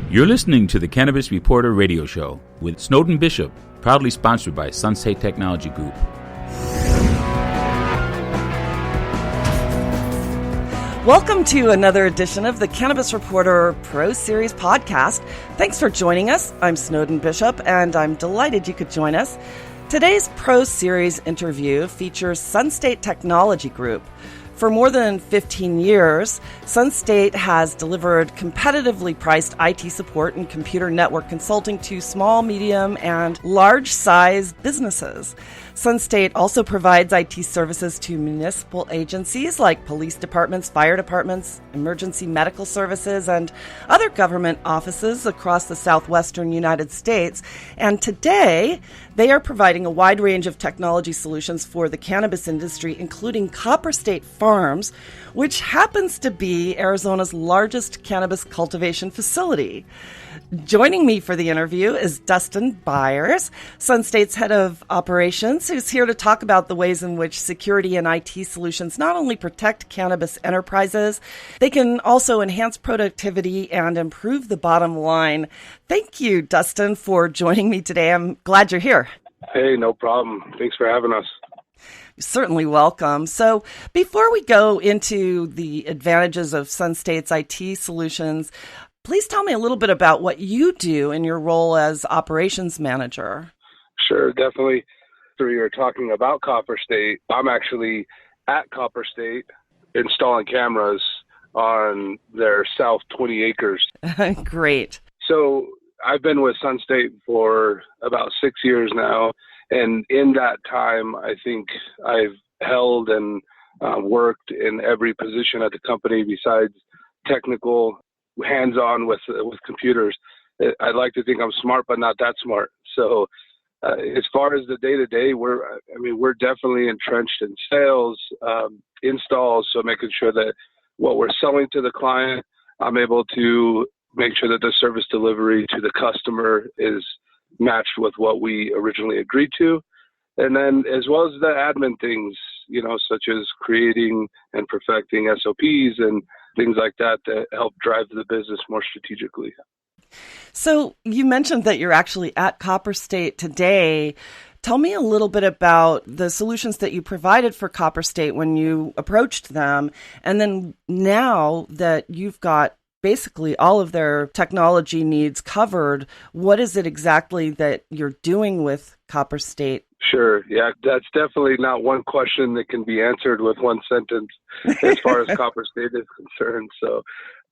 You're listening to the Cannabis Reporter radio show with Snowden Bishop, proudly sponsored by Sunstate Technology Group. Welcome to another edition of the Cannabis Reporter Pro Series podcast. Thanks for joining us. I'm Snowden Bishop, and I'm delighted you could join us. Today's Pro Series interview features Sunstate Technology Group. For more than 15 years, Sunstate has delivered competitively priced IT support and computer network consulting to small, medium, and large-size businesses. Sunstate also provides IT services to municipal agencies like police departments, fire departments, emergency medical services, and other government offices across the southwestern United States. And today, they are providing a wide range of technology solutions for the cannabis industry, including Copper State Farms, which happens to be Arizona's largest cannabis cultivation facility. Joining me for the interview is Dustin Byars, Sunstate's head of operations, who's here to talk about the ways in which security and IT solutions not only protect cannabis enterprises, they can also enhance productivity and improve the bottom line. Thank you, Dustin, for joining me today. I'm glad you're here. Hey, no problem. Thanks for having us. You're certainly welcome. So before we go into the advantages of Sunstate's IT solutions, please tell me a little bit about what you do in your role as operations manager. Sure, definitely. So you're talking about Copper State. I'm actually at Copper State installing cameras on their south 20 acres. Great. So I've been with Sunstate for about 6 years now. And in that time, I think I've held and worked in every position at the company besides technical, hands-on with computers. I'd like to think I'm smart, but not that smart. So as far as the day-to-day, we're definitely entrenched in sales, installs, so making sure that what we're selling to the client, I'm able to make sure that the service delivery to the customer is matched with what we originally agreed to. And then as well as the admin things, such as creating and perfecting SOPs and things like that help drive the business more strategically. So you mentioned that you're actually at Copper State today. Tell me a little bit about the solutions that you provided for Copper State when you approached them. And then now that you've got basically all of their technology needs covered, what is it exactly that you're doing with Copper State? Sure. Yeah, that's definitely not one question that can be answered with one sentence as far as Copper State is concerned. So,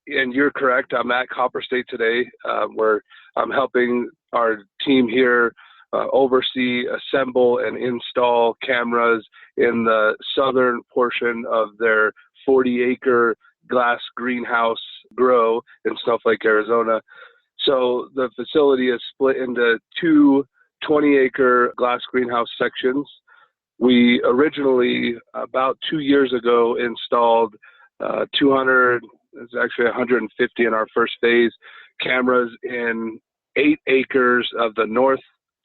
and you're correct. I'm at Copper State today, where I'm helping our team here oversee, assemble, and install cameras in the southern portion of their 40-acre glass greenhouse grow in Snowflake, Arizona. So the facility is split into two 20-acre glass greenhouse sections. We originally, about 2 years ago, installed 150 in our first phase, cameras in 8 acres of the north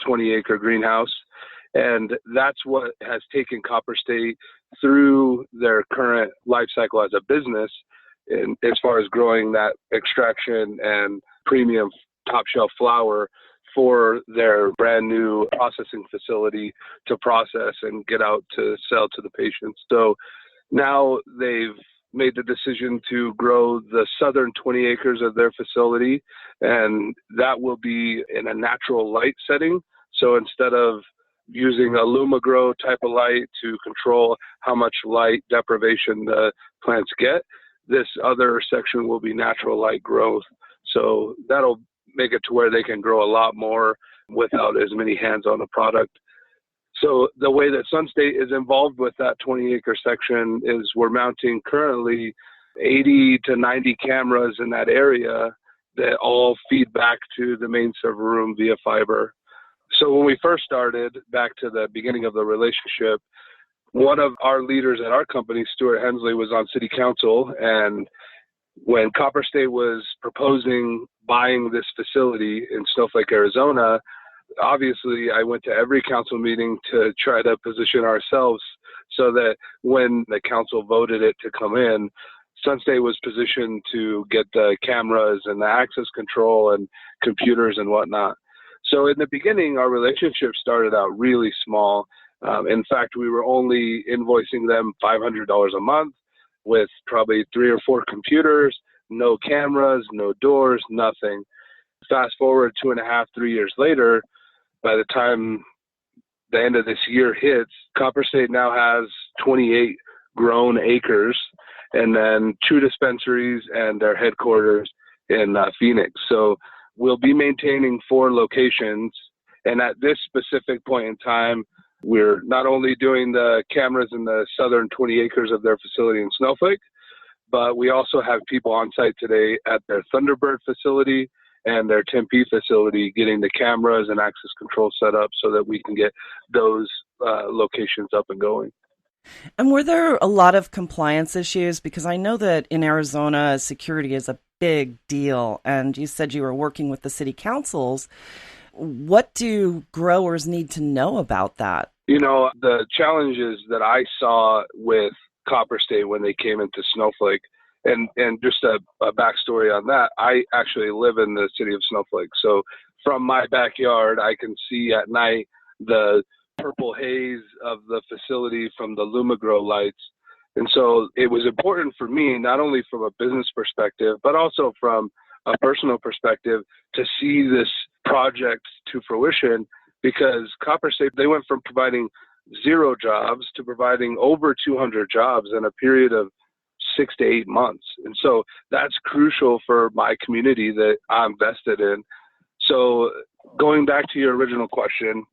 20-acre greenhouse. And that's what has taken Copper State through their current life cycle as a business, in, as far as growing that extraction and premium top shelf flower for their brand new processing facility to process and get out to sell to the patients. So now they've made the decision to grow the southern 20 acres of their facility, and that will be in a natural light setting. So instead of using a LumaGrow type of light to control how much light deprivation the plants get, this other section will be natural light growth. So that'll make it to where they can grow a lot more without as many hands on the product. So the way that Sunstate is involved with that 20-acre section is we're mounting currently 80 to 90 cameras in that area that all feed back to the main server room via fiber. So when we first started, back to the beginning of the relationship, one of our leaders at our company, Stuart Hensley, was on city council, and when Copper State was proposing buying this facility in Snowflake, Arizona, obviously I went to every council meeting to try to position ourselves so that when the council voted it to come in, Sunstate was positioned to get the cameras and the access control and computers and whatnot. So in the beginning, our relationship started out really small. In fact, we were only invoicing them $500 a month with probably 3 or 4 computers, no cameras, no doors, nothing. Fast forward 2.5, 3 years later, by the time the end of this year hits, Copper State now has 28 grown acres and then 2 dispensaries and their headquarters in Phoenix. So we'll be maintaining 4 locations. And at this specific point in time, we're not only doing the cameras in the southern 20 acres of their facility in Snowflake, but we also have people on site today at their Thunderbird facility and their Tempe facility getting the cameras and access control set up so that we can get those locations up and going. And were there a lot of compliance issues? Because I know that in Arizona, security is a big deal. And you said you were working with the city councils. What do growers need to know about that? You know, the challenges that I saw with Copper State when they came into Snowflake, and just a backstory on that, I actually live in the city of Snowflake. So from my backyard, I can see at night the purple haze of the facility from the LumaGrow lights. And so it was important for me, not only from a business perspective, but also from a personal perspective, to see this project to fruition, because Copper State, they went from providing 0 jobs to providing over 200 jobs in a period of 6 to 8 months. And so that's crucial for my community that I'm vested in. So going back to your original question,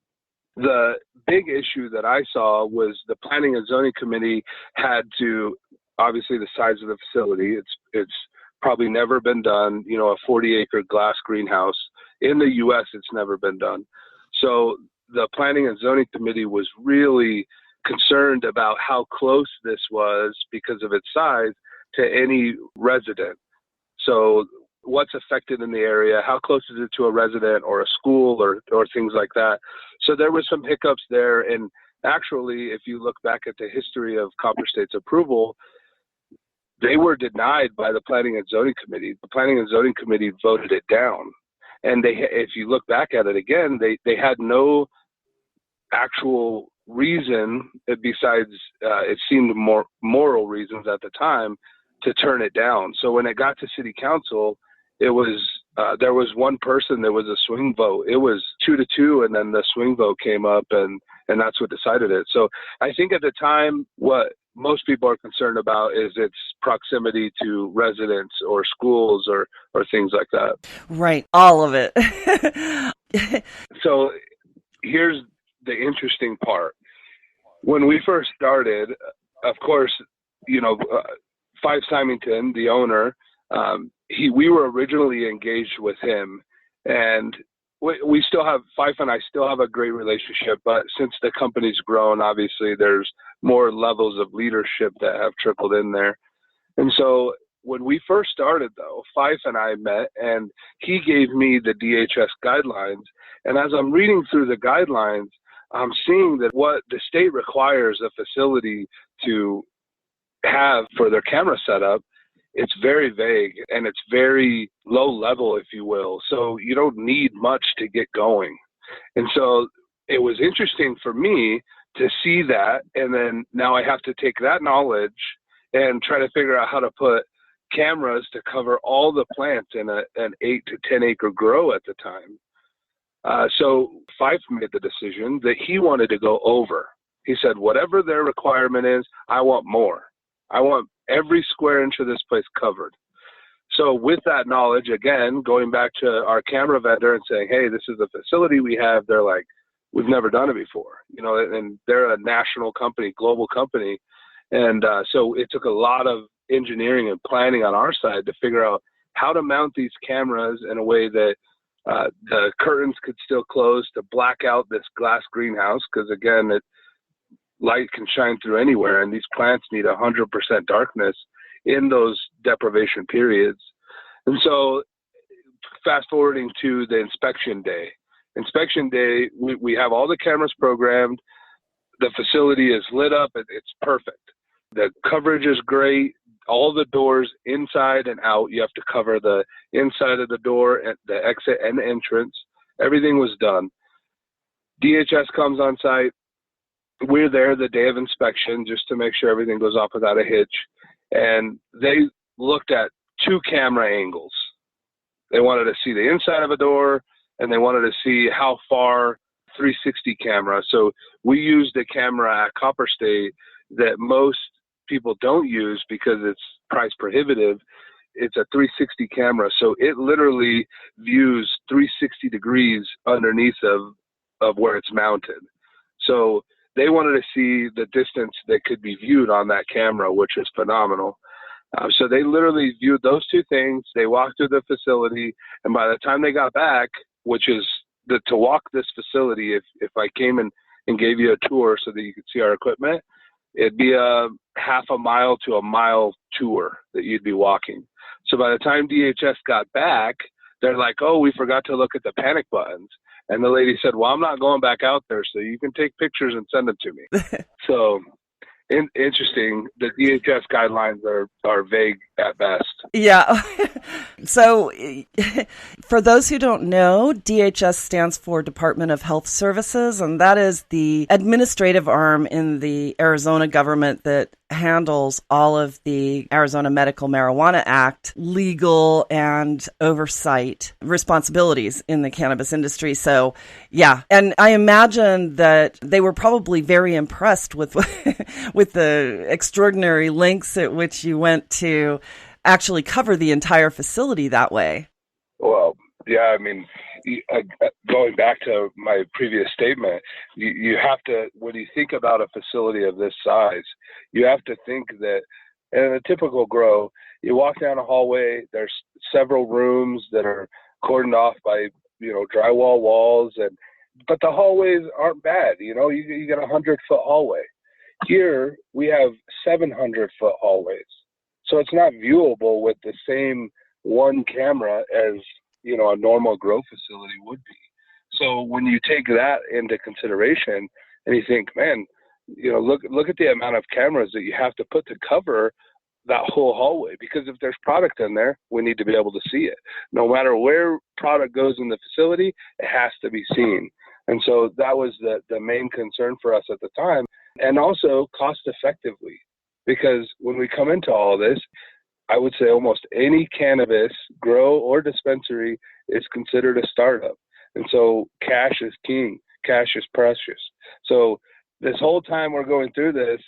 the big issue that I saw was the Planning and Zoning Committee had to, obviously the size of the facility, it's probably never been done, you know, a 40-acre glass greenhouse. In the U.S., it's never been done. So the Planning and Zoning Committee was really concerned about how close this was because of its size to any resident. So what's affected in the area, how close is it to a resident or a school or things like that. So there was some hiccups there. And actually, if you look back at the history of Copper State's approval, they were denied by the Planning and Zoning Committee. The Planning and Zoning Committee voted it down. And if you look back at it again, they had no actual reason besides it seemed more moral reasons at the time to turn it down. So when it got to city council, it was there was one person, there was a swing vote. It was 2-2, and then the swing vote came up, and that's what decided it. So I think at the time, what most people are concerned about is its proximity to residents or schools or things like that. Right, all of it. So here's the interesting part. When we first started, of course, you know, Fife Symington, the owner, we were originally engaged with him, and we still have, Fife and I still have a great relationship, but since the company's grown, obviously there's more levels of leadership that have trickled in there. And so when we first started, though, Fife and I met, and he gave me the DHS guidelines. And as I'm reading through the guidelines, I'm seeing that what the state requires a facility to have for their camera setup, it's very vague and it's very low level, if you will. So you don't need much to get going. And so it was interesting for me to see that. And then now I have to take that knowledge and try to figure out how to put cameras to cover all the plants in an 8 to 10 acre grow at the time. So Fife made the decision that he wanted to go over. He said, whatever their requirement is, I want more. I want every square inch of this place covered. So with that knowledge, again, going back to our camera vendor and saying, hey, this is the facility we have, they're like, we've never done it before, you know, and they're a national company, global company. And so it took a lot of engineering and planning on our side to figure out how to mount these cameras in a way that the curtains could still close to black out this glass greenhouse, because again, light can shine through anywhere, and these plants need 100% darkness in those deprivation periods. And so fast forwarding to the inspection day. Inspection day, we have all the cameras programmed. The facility is lit up. It's perfect. The coverage is great. all the doors inside and out. You have to cover the inside of the door, and the exit and the entrance. Everything was done. DHS comes on site. We're there the day of inspection just to make sure everything goes off without a hitch. And they looked at 2 camera angles. They wanted to see the inside of a door, and they wanted to see how far 360 camera. So we used a camera at Copper State that most people don't use because it's price prohibitive. It's a 360 camera. So it literally views 360 degrees underneath of where it's mounted. So they wanted to see the distance that could be viewed on that camera, which is phenomenal. So they literally viewed those 2 things. They walked through the facility, and by the time they got back, which is to walk this facility, if I came and gave you a tour so that you could see our equipment, it'd be a half a mile to a mile tour that you'd be walking. So by the time DHS got back, they're like, oh, we forgot to look at the panic buttons. And the lady said, well, I'm not going back out there, so you can take pictures and send them to me. So interesting. The DHS guidelines are vague at best. Yeah. So for those who don't know, DHS stands for Department of Health Services, and that is the administrative arm in the Arizona government that handles all of the Arizona Medical Marijuana Act legal and oversight responsibilities in the cannabis industry. So, yeah. And I imagine that they were probably very impressed with with the extraordinary lengths at which you went to actually cover the entire facility that way. Well, yeah, I mean, going back to my previous statement, you have to, when you think about a facility of this size, you have to think that in a typical grow, you walk down a hallway, there's several rooms that are cordoned off by, drywall walls, but the hallways aren't bad. You get 100-foot hallway. Here, we have 700-foot hallways. So it's not viewable with the same one camera as, a normal grow facility would be. So when you take that into consideration and you think, man, look at the amount of cameras that you have to put to cover that whole hallway, because if there's product in there, we need to be able to see it. No matter where product goes in the facility, it has to be seen. And so that was the main concern for us at the time, and also cost effectively, because when we come into all this, I would say almost any cannabis grow or dispensary is considered a startup. And so cash is king, cash is precious. So this whole time we're going through this,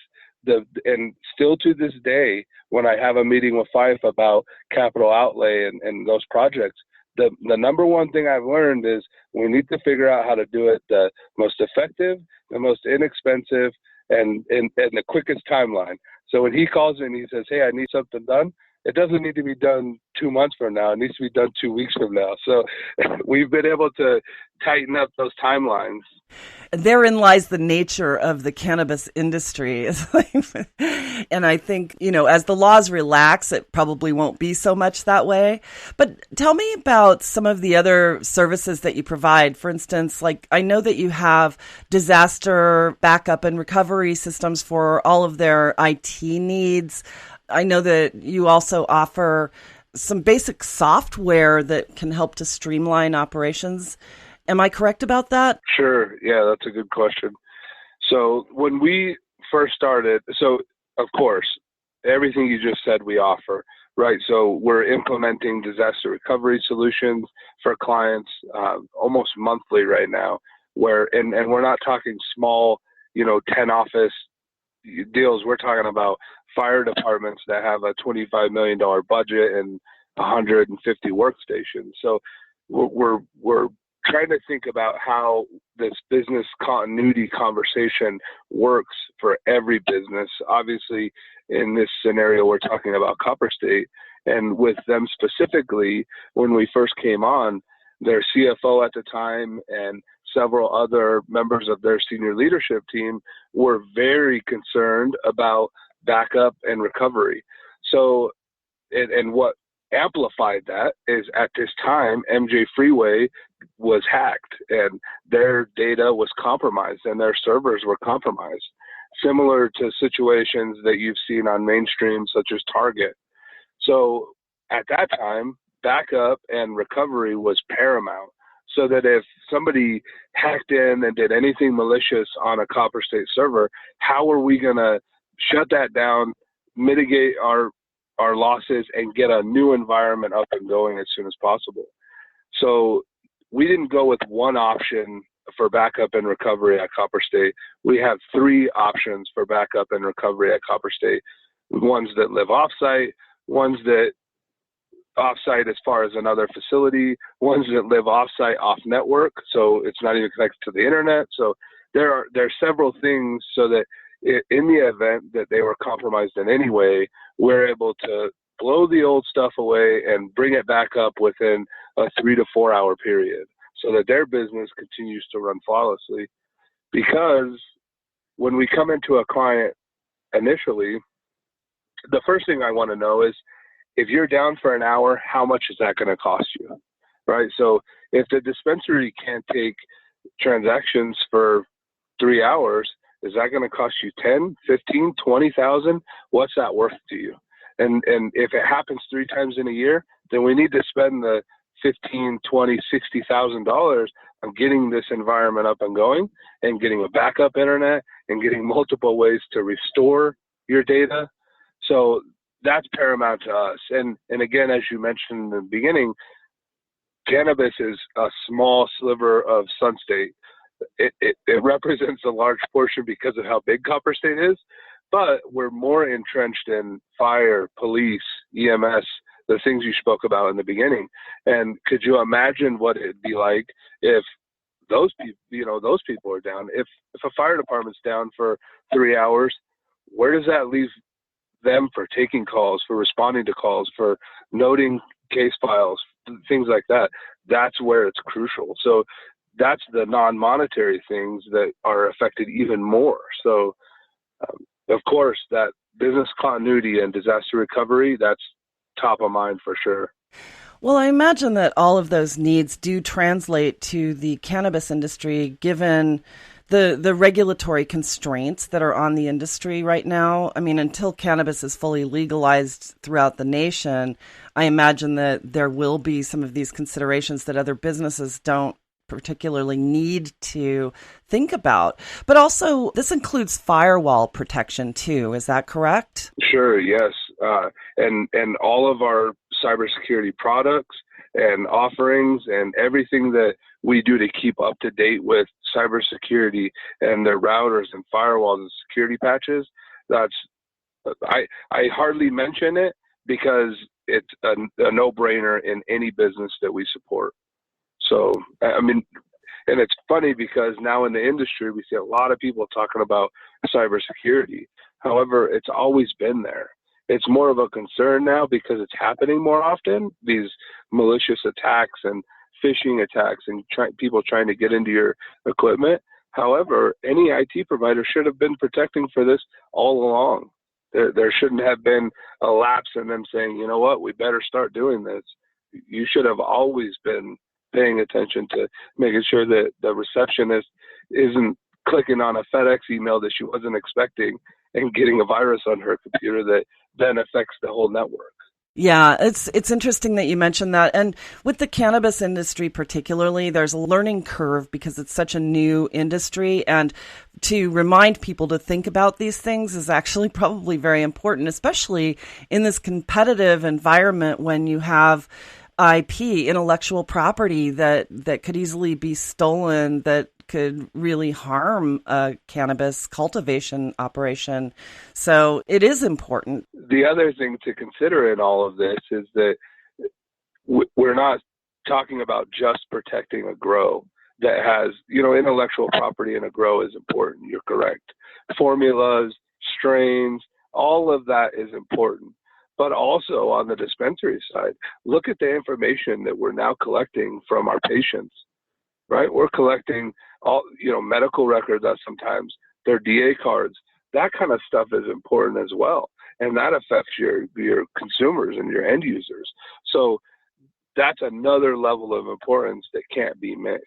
and still to this day, when I have a meeting with Fife about capital outlay and those projects, the number one thing I've learned is we need to figure out how to do it the most effective, the most inexpensive, and the quickest timeline. So when he calls me and he says, hey, I need something done, it doesn't need to be done 2 months from now. It needs to be done 2 weeks from now. So we've been able to tighten up those timelines. Therein lies the nature of the cannabis industry. And I think, as the laws relax, it probably won't be so much that way. But tell me about some of the other services that you provide. For instance, I know that you have disaster backup and recovery systems for all of their IT needs. I know that you also offer some basic software that can help to streamline operations. Am I correct about that? Sure. Yeah, that's a good question. So when we first started, of course, everything you just said we offer, right? So we're implementing disaster recovery solutions for clients almost monthly right now, and we're not talking small, 10 office deals. We're talking about fire departments that have a $25 million budget and 150 workstations. So we're trying to think about how this business continuity conversation works for every business. Obviously, in this scenario, we're talking about Copper State, and with them specifically, when we first came on, their CFO at the time and several other members of their senior leadership team were very concerned about backup and recovery. So, and what amplified that is at this time, MJ Freeway was hacked and their data was compromised and their servers were compromised. similar to situations that you've seen on mainstream, such as Target. So at that time, backup and recovery was paramount. So that if somebody hacked in and did anything malicious on a Copper State server, how are we going to shut that down, mitigate our losses, and get a new environment up and going as soon as possible? So we didn't go with one option for backup and recovery at Copper State. We have 3 options for backup and recovery at Copper State. Ones that live offsite, ones that offsite as far as another facility, ones that live offsite off network, so it's not even connected to the internet. So there are several things so that in the event that they were compromised in any way, we're able to blow the old stuff away and bring it back up within a 3 to 4 hour period so that their business continues to run flawlessly. Because when we come into a client initially, the first thing I want to know is, if you're down for an hour, how much is that going to cost you, right? So if the dispensary can't take transactions for 3 hours, is that going to cost you 10, 15, 20,000? What's that worth to you? And if it happens 3 times in a year, then we need to spend the $15,000, $20,000, $60,000 on getting this environment up and going, and getting a backup internet, and getting multiple ways to restore your data. So that's paramount to us. And again, as you mentioned in the beginning, cannabis is a small sliver of Sunstate. It represents a large portion because of how big Copper State is, but we're more entrenched in fire, police, EMS, the things you spoke about in the beginning. And could you imagine what it'd be like if those people are down? If a fire department's down for 3 hours, where does that leave them for taking calls, for responding to calls, for noting case files, things like that? That's where it's crucial. So that's the non-monetary things that are affected even more. So of course, that business continuity and disaster recovery, that's top of mind for sure. Well, I imagine that all of those needs do translate to the cannabis industry, given the regulatory constraints that are on the industry right now. I mean, until cannabis is fully legalized throughout the nation, I imagine that there will be some of these considerations that other businesses don't particularly need to think about. But also, this includes firewall protection too. Is that correct? Sure, yes. And all of our cybersecurity products and offerings and everything that we do to keep up to date with cybersecurity and their routers and firewalls and security patches, I hardly mention it because it's a no-brainer in any business that we support. So, I mean, and it's funny because now in the industry, we see a lot of people talking about cybersecurity. However, it's always been there. It's more of a concern now because it's happening more often, these malicious attacks and phishing attacks and people trying to get into your equipment. However, any IT provider should have been protecting for this all along. There shouldn't have been a lapse in them saying, you know what, we better start doing this. You should have always been paying attention to making sure that the receptionist isn't clicking on a FedEx email that she wasn't expecting and getting a virus on her computer that then affects the whole network. Yeah, it's interesting that you mentioned that. And with the cannabis industry particularly, there's a learning curve because it's such a new industry. And to remind people to think about these things is actually probably very important, especially in this competitive environment when you have IP, intellectual property that could easily be stolen, that could really harm a cannabis cultivation operation. So it is important. The other thing to consider in all of this is that we're not talking about just protecting a grow that has, intellectual property in a grow is important. You're correct. Formulas, strains, all of that is important. But also on the dispensary side, look at the information that we're now collecting from our patients, right? We're collecting all, medical records, sometimes their DA cards. That kind of stuff is important as well. And that affects your consumers and your end users. So that's another level of importance that can't be missed.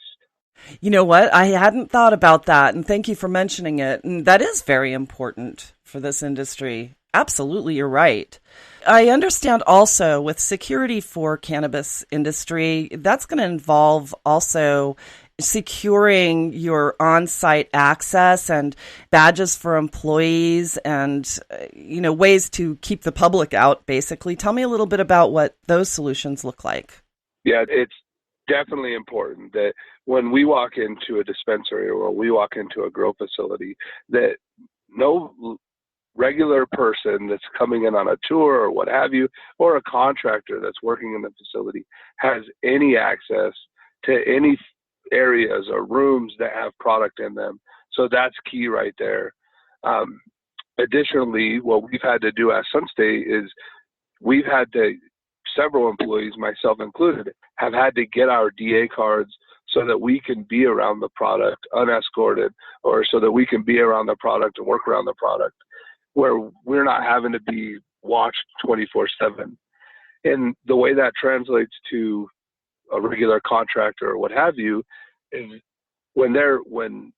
You know what? I hadn't thought about that, and thank you for mentioning it. And that is very important for this industry. Absolutely, you're right. I understand also with security for cannabis industry, that's going to involve also securing your on-site access and badges for employees and, ways to keep the public out, basically. Tell me a little bit about what those solutions look like. Yeah, it's definitely important that when we walk into a dispensary or we walk into a grow facility, that no regular person that's coming in on a tour or what have you, or a contractor that's working in the facility has any access to any areas or rooms that have product in them. So that's key right there. Additionally, what we've had to do at Sunstate is we've had to, several employees, myself included, have had to get our DA cards so that we can be around the product unescorted, or so that we can be around the product and work around the product where we're not having to be watched 24/7. And the way that translates to a regular contractor or what have you is when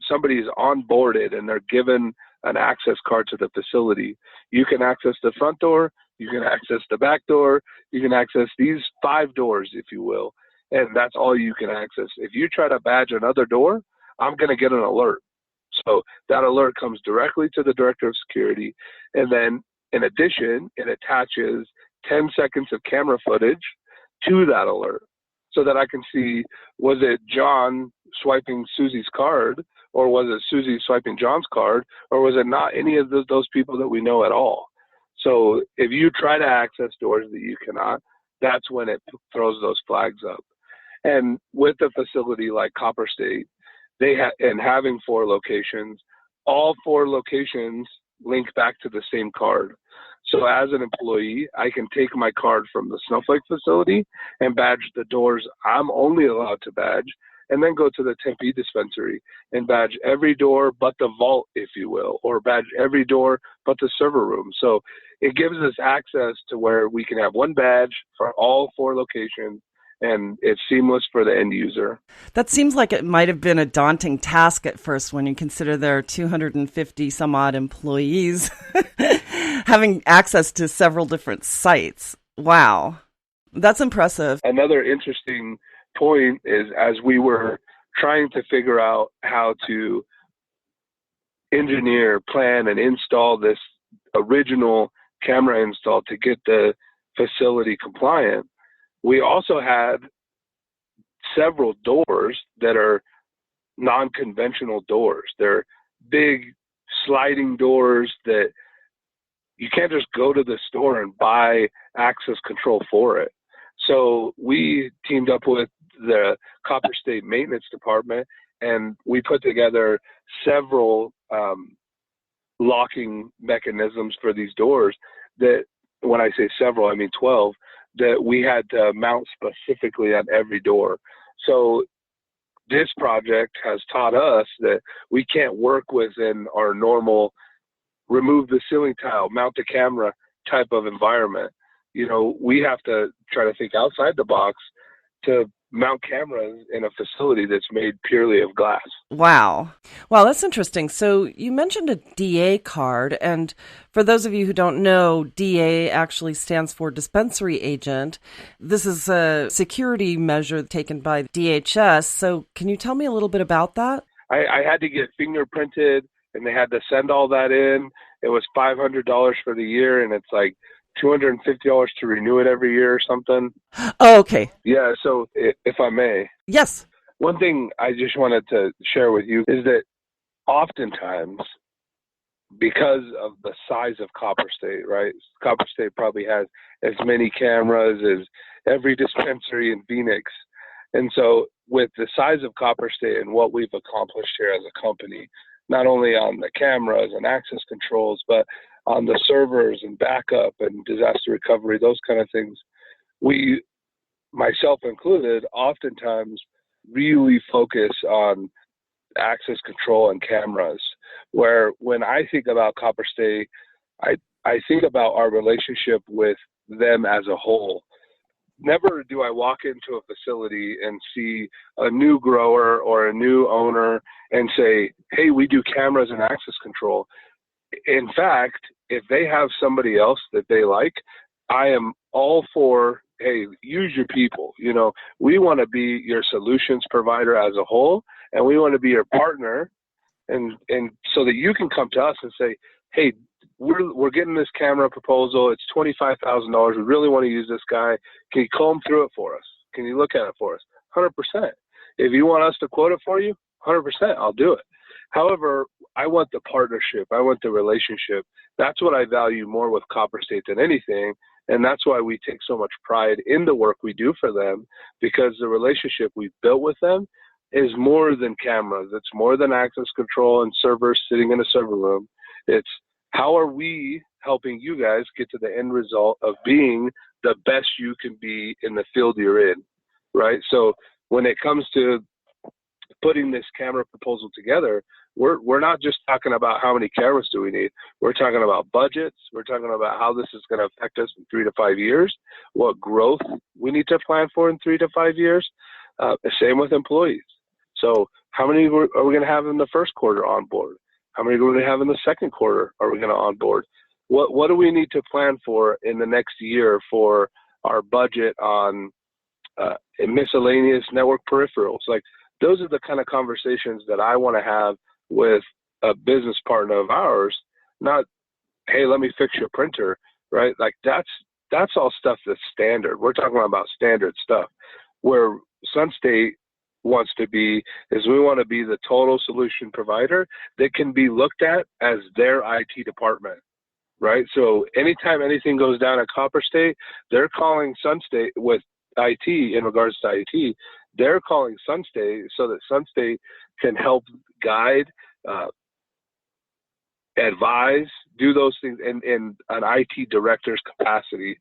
somebody is onboarded and they're given an access card to the facility, you can access the front door, you can access the back door, you can access these 5 doors, if you will, and that's all you can access. If you try to badge another door, I'm going to get an alert. So that alert comes directly to the director of security, and then in addition, it attaches 10 seconds of camera footage to that alert so that I can see, was it John swiping Susie's card, or was it Susie swiping John's card, or was it not any of those people that we know at all? So if you try to access doors that you cannot, that's when it throws those flags up. And with a facility like Copper State, and having 4 locations, all 4 locations link back to the same card. So as an employee, I can take my card from the Snowflake facility and badge the doors I'm only allowed to badge, and then go to the Tempe dispensary and badge every door but the vault, if you will, or badge every door but the server room. So it gives us access to where we can have one badge for all 4 locations, and it's seamless for the end user. That seems like it might have been a daunting task at first when you consider there are 250 some odd employees having access to several different sites. Wow, that's impressive. Another interesting point is, as we were trying to figure out how to engineer, plan, and install this original camera install to get the facility compliant, we also had several doors that are non-conventional doors. They're big sliding doors that you can't just go to the store and buy access control for it. So we teamed up with the Copper State Maintenance Department, and we put together several locking mechanisms for these doors that, when I say several, I mean 12, that we had to mount specifically on every door. So this project has taught us that we can't work within our normal remove the ceiling tile, mount the camera type of environment. We have to try to think outside the box to mount cameras in a facility that's made purely of glass. Wow, that's interesting. So you mentioned a DA card, and for those of you who don't know, DA actually stands for dispensary agent. This is a security measure taken by DHS. So can you tell me a little bit about that? I had to get fingerprinted, and they had to send all that in. It was $500 for the year, and it's like $250 to renew it every year or something. Oh, okay. Yeah, so if I may. Yes. One thing I just wanted to share with you is that oftentimes, because of the size of Copper State, right? Copper State probably has as many cameras as every dispensary in Phoenix. And so with the size of Copper State and what we've accomplished here as a company, not only on the cameras and access controls, but on the servers and backup and disaster recovery, those kind of things, we, myself included, oftentimes really focus on access control and cameras, where when I think about Copper State, I think about our relationship with them as a whole. never do I walk into a facility and see a new grower or a new owner and say, hey, we do cameras and access control. In fact, if they have somebody else that they like, I am all for, hey, use your people. You know, we want to be your solutions provider as a whole, and we want to be your partner, and so that you can come to us and say, hey, we're getting this camera proposal. It's $25,000. We really want to use this guy. Can you comb through it for us? Can you look at it for us? 100%. If you want us to quote it for you, 100%, I'll do it. However, I want the partnership. I want the relationship. That's what I value more with Copper State than anything. And that's why we take so much pride in the work we do for them, because the relationship we've built with them is more than cameras. It's more than access control and servers sitting in a server room. It's how are we helping you guys get to the end result of being the best you can be in the field you're in, right? So when it comes to putting this camera proposal together, we're not just talking about how many cameras do we need. We're talking about budgets. We're talking about how this is going to affect us in 3 to 5 years, what growth we need to plan for in 3 to 5 years. The same with employees. So how many are we going to have in the first quarter on board? How many are we going to have in the second quarter are we going to onboard? What do we need to plan for in the next year for our budget on miscellaneous network peripherals? Like, those are the kind of conversations that I want to have with a business partner of ours, not, hey, let me fix your printer, right? Like, that's all stuff that's standard. We're talking about standard stuff. Where Sunstate wants to be is we want to be the total solution provider that can be looked at as their IT department, right? So anytime anything goes down at Copper State, they're calling Sunstate with IT in regards to IT. They're calling Sunstate so that Sunstate can help guide, advise, do those things in an IT director's capacity.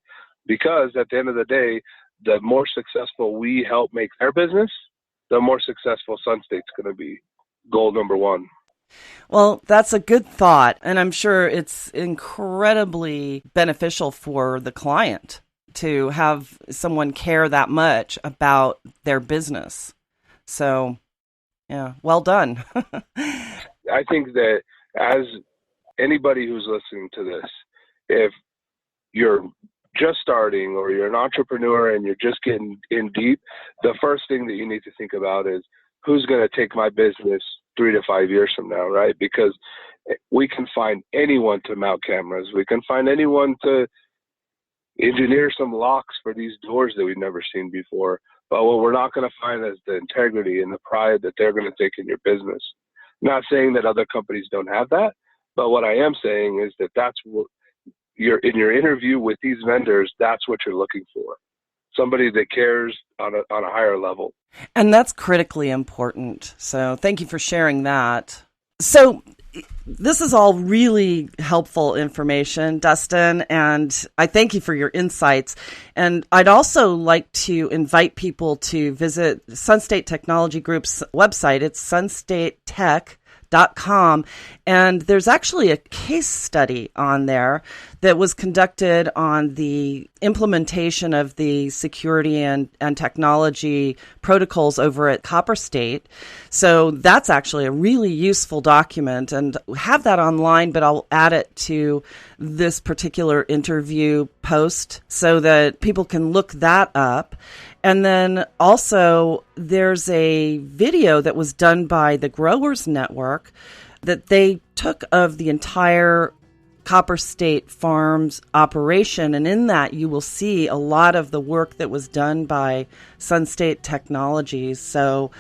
Because at the end of the day, the more successful we help make their business, the more successful Sunstate's going to be. Goal number one. Well, that's a good thought, and I'm sure it's incredibly beneficial for the client to have someone care that much about their business. So, yeah, well done. I think that as anybody who's listening to this, if you're just starting or you're an entrepreneur and you're just getting in deep, the first thing that you need to think about is who's going to take my business 3 to 5 years from now, right? Because we can find anyone to mount cameras. We can find anyone to engineer some locks for these doors that we've never seen before. But what we're not going to find is the integrity and the pride that they're going to take in your business. Not saying that other companies don't have that, but what I am saying is that that's what in your interview with these vendors, that's what you're looking for. Somebody that cares on a higher level. And that's critically important. So thank you for sharing that. So this is all really helpful information, Dustin, and I thank you for your insights. And I'd also like to invite people to visit Sunstate Technology Group's website. It's sunstatetech.com. And there's actually a case study on there that was conducted on the implementation of the security and technology protocols over at Copper State. So that's actually a really useful document, and have that online, but I'll add it to this particular interview post so that people can look that up. And then also there's a video that was done by the Growers Network that they took of the entire Copper State Farms operation. And in that, you will see a lot of the work that was done by Sunstate Technologies. So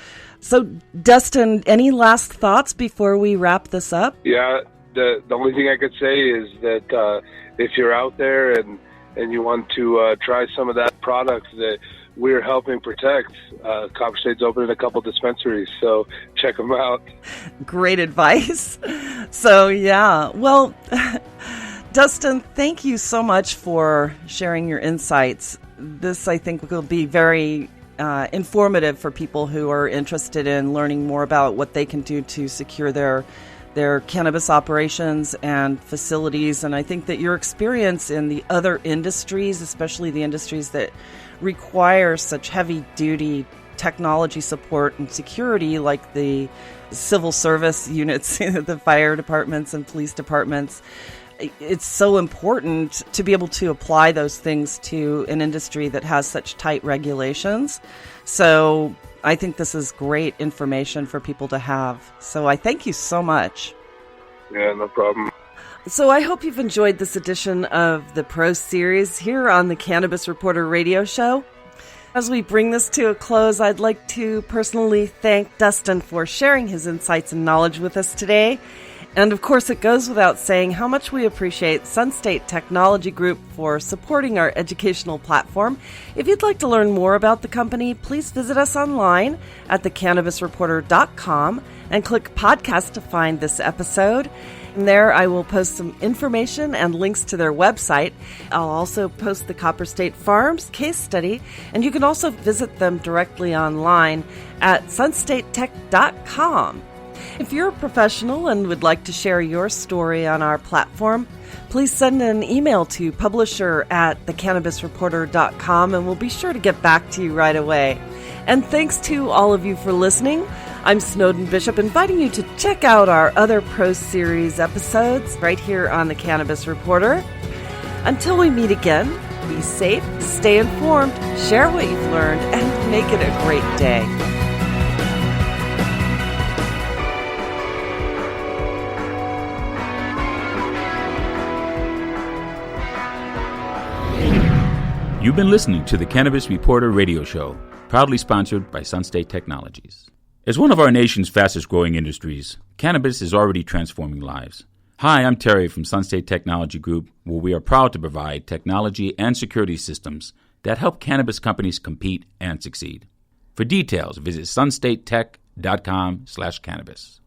Dustin, any last thoughts before we wrap this up? Yeah, the only thing I could say is that if you're out there and you want to try some of that product that we're helping protect, Copper State's opening a couple dispensaries, so check them out. Great advice. So, yeah. Well, Dustin, thank you so much for sharing your insights. This, I think, will be very informative for people who are interested in learning more about what they can do to secure their cannabis operations and facilities. And I think that your experience in the other industries, especially the industries that require such heavy-duty technology support and security, like the civil service units, the fire departments and police departments. It's so important to be able to apply those things to an industry that has such tight regulations. So I think this is great information for people to have. So I thank you so much. Yeah, no problem. So I hope you've enjoyed this edition of the Pro Series here on the Cannabis Reporter radio show. As we bring this to a close, I'd like to personally thank Dustin for sharing his insights and knowledge with us today. And of course, it goes without saying how much we appreciate Sunstate Technology Group for supporting our educational platform. If you'd like to learn more about the company, please visit us online at thecannabisreporter.com and click podcast to find this episode. And there I will post some information and links to their website. I'll also post the Copper State Farms case study, and you can also visit them directly online at sunstatetech.com. If you're a professional and would like to share your story on our platform, please send an email to publisher@thecannabisreporter.com, and we'll be sure to get back to you right away. And thanks to all of you for listening. I'm Snowden Bishop, inviting you to check out our other Pro Series episodes right here on the Cannabis Reporter. Until we meet again, be safe, stay informed, share what you've learned, and make it a great day. You've been listening to the Cannabis Reporter radio show, proudly sponsored by Sunstate Technologies. As one of our nation's fastest-growing industries, cannabis is already transforming lives. Hi, I'm Terry from Sunstate Technology Group, where we are proud to provide technology and security systems that help cannabis companies compete and succeed. For details, visit sunstatetech.com/cannabis.